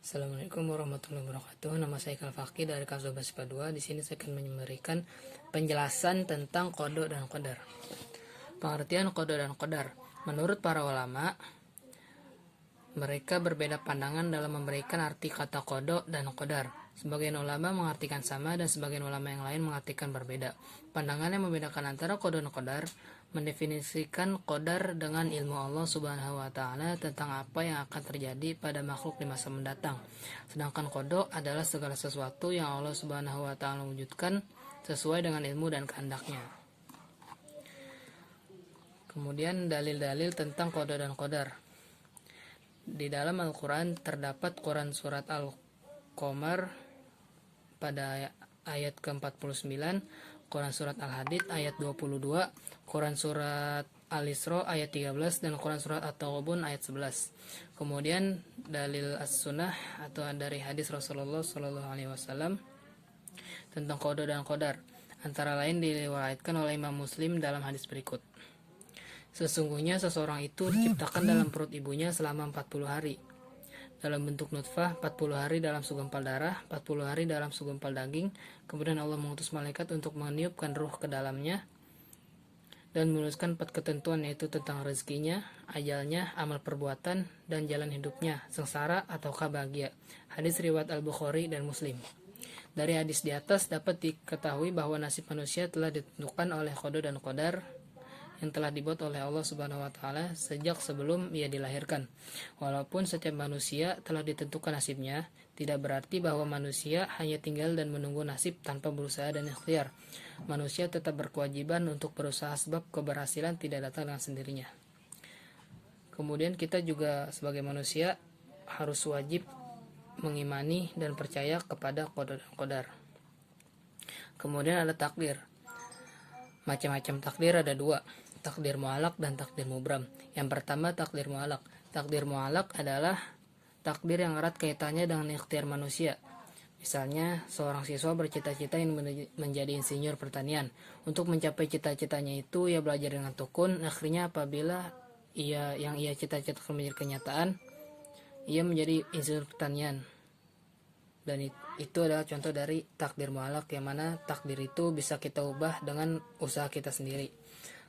Assalamualaikum warahmatullahi wabarakatuh. Nama saya Ikal Fakih dari kelas 12 IPA 2. Di sini saya akan memberikan penjelasan tentang qada dan qadar. Pengertian qada dan qadar. Menurut para ulama, mereka berbeda pandangan dalam memberikan arti kata qada dan qadar. Sebagian ulama mengartikan sama dan sebagian ulama yang lain mengartikan berbeda. Pandangan yang membedakan antara qada dan qadar mendefinisikan qadar dengan ilmu Allah Subhanahu wa taala tentang apa yang akan terjadi pada makhluk di masa mendatang. Sedangkan qada adalah segala sesuatu yang Allah Subhanahu wa taala wujudkan sesuai dengan ilmu dan kehendaknya. Kemudian dalil-dalil tentang qada dan qadar. Di dalam Al-Qur'an terdapat Quran surat Al-Qamar pada ayat ke-49, Quran surat Al-Hadid ayat 22, Quran surat Al-Isra ayat 13, dan Quran surat At-Taghabun ayat 11. Kemudian dalil as-sunnah atau dari hadis Rasulullah SAW tentang qada dan qadar, antara lain diriwayatkan oleh Imam Muslim dalam hadis berikut. Sesungguhnya seseorang itu diciptakan dalam perut ibunya selama 40 hari. Dalam bentuk nutfah, 40 hari dalam segumpal darah, 40 hari dalam segumpal daging. Kemudian Allah mengutus malaikat untuk meniupkan ruh ke dalamnya dan menuliskan 4 ketentuan, yaitu tentang rezekinya, ajalnya, amal perbuatan, dan jalan hidupnya, sengsara ataukah bahagia. Hadis riwayat Al-Bukhari dan Muslim. Dari hadis di atas dapat diketahui bahwa nasib manusia telah ditentukan oleh qada dan qadar yang telah dibuat oleh Allah Subhanahu wa taala sejak sebelum ia dilahirkan. Walaupun setiap manusia telah ditentukan nasibnya, tidak berarti bahwa manusia hanya tinggal dan menunggu nasib tanpa berusaha dan ikhtiar. Manusia tetap berkewajiban untuk berusaha sebab keberhasilan tidak datang dengan sendirinya. Kemudian kita juga sebagai manusia harus wajib mengimani dan percaya kepada qada dan qadar. Kemudian ada takdir. Macam-macam takdir ada 2, takdir mu'allaq dan takdir mubram. Yang pertama takdir mu'allaq. Takdir mu'allaq adalah takdir yang erat kaitannya dengan ikhtiar manusia. Misalnya seorang siswa bercita-cita ingin menjadi insinyur pertanian. Untuk mencapai cita-citanya itu ia belajar dengan tekun. Akhirnya apabila ia cita-citakan menjadi kenyataan, ia menjadi insinyur pertanian. Dan itu adalah contoh dari takdir mu'allaq, yang mana takdir itu bisa kita ubah dengan usaha kita sendiri.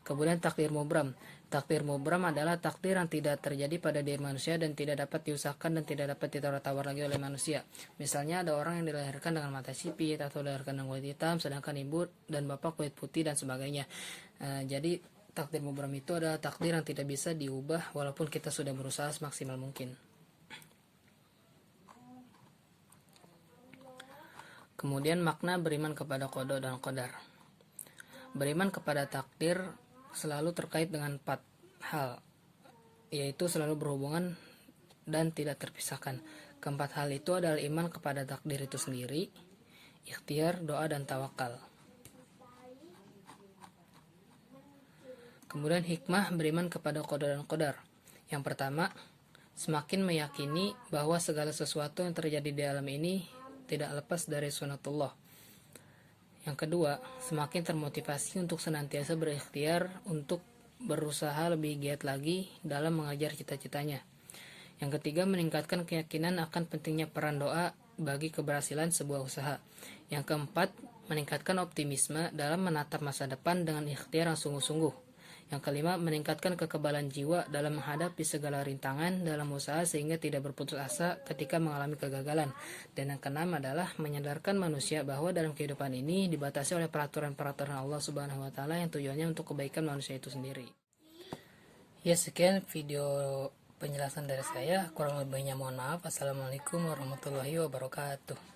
Kemudian takdir mubram. Takdir mubram adalah takdir yang tidak terjadi pada diri manusia dan tidak dapat diusahakan dan tidak dapat ditawar-tawar lagi oleh manusia. Misalnya ada orang yang dilahirkan dengan mata sipit atau dilahirkan dengan kulit hitam, sedangkan ibu dan bapak kulit putih dan sebagainya. Jadi takdir mubram itu adalah takdir yang tidak bisa diubah walaupun kita sudah berusaha semaksimal mungkin. Kemudian makna beriman kepada qada dan qadar. Beriman kepada takdir selalu terkait dengan 4 hal, yaitu selalu berhubungan dan tidak terpisahkan. Keempat hal itu adalah iman kepada takdir itu sendiri, ikhtiar, doa, dan tawakal. Kemudian hikmah beriman kepada qada dan qadar. Yang pertama, semakin meyakini bahwa segala sesuatu yang terjadi di alam ini tidak lepas dari sunatullah. Yang kedua, semakin termotivasi untuk senantiasa berikhtiar untuk berusaha lebih giat lagi dalam mengajar cita-citanya. Yang ketiga, meningkatkan keyakinan akan pentingnya peran doa bagi keberhasilan sebuah usaha. Yang keempat, meningkatkan optimisme dalam menatap masa depan dengan ikhtiar yang sungguh-sungguh. Yang kelima, meningkatkan kekebalan jiwa dalam menghadapi segala rintangan dalam usaha sehingga tidak berputus asa ketika mengalami kegagalan. Dan yang keenam adalah menyadarkan manusia bahwa dalam kehidupan ini dibatasi oleh peraturan-peraturan Allah Subhanahu wa taala yang tujuannya untuk kebaikan manusia itu sendiri. Ya, sekian video penjelasan dari saya. Kurang lebihnya mohon maaf. Assalamualaikum warahmatullahi wabarakatuh.